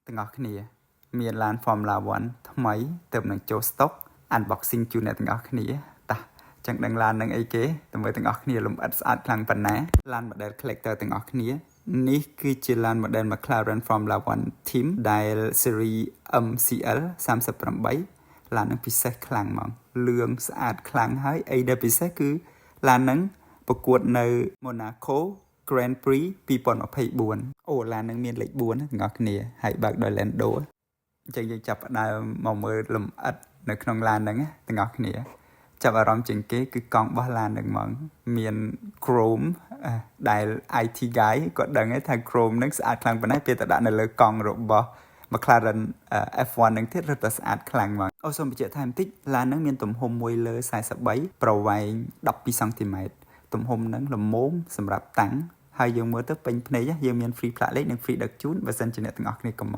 ទាំងអស់គ្នាមានឡាន Formula 1 ថ្មីទៅនឹងចូល stock unboxing ជូនអ្នកទាំងអស់គ្នាតោះចឹងដឹងឡាននឹងអីគេដើម្បីទាំងអស់គ្នាលម្អិតស្អាតខ្លាំងប៉ុណ្ណាឡាន model collector ទាំងអស់គ្នានេះគឺជាឡាន model McLaren Formula 1 Team ដែល series MCL 38ឡាននឹងពិសេសខ្លាំងហ្មងលឿងស្អាតខ្លាំងហើយអីដែលពិសេសគឺឡាននឹងប្រកួតនៅ Monaco Grand Prix 2024អូឡាននឹងមានលេខ4ទាំងអស់គ្នាហើយបើកដោយ Lando អញ្ចឹងយើងចាប់ផ្ដើមមកមើលលម្អិតនៅក្នុងឡានហ្នឹងទាំងអស់គ្នាចាប់អារម្មណ៍ជាងគេគឺកង់របស់ឡានហ្នឹងហ្មងមាន chrome ដែល IT guy គាត់ដឹងថា chrome ហ្នឹងស្អាតខ្លាំងប៉ុណ្ណាពេលទៅដាក់នៅលើកង់របស់ McLaren F1 ហ្នឹងទៀតរត់តែស្អាតខ្លាំងហ្មងអូសូមបញ្ជាក់ថែមបន្តិចឡានហ្នឹងមានទំហំ1 លើ 43ប្រវែង12សង់ទីម៉ែត្រទំហំហ្នឹងល្មមសម្រាប់តាំងហើយយើងមើលទៅពេញភ្នែកយើងមាន free ផ្លាកលេខនិង free ដឹកជូនបើសិនជាអ្នកទាំងអស់គ្នាកំ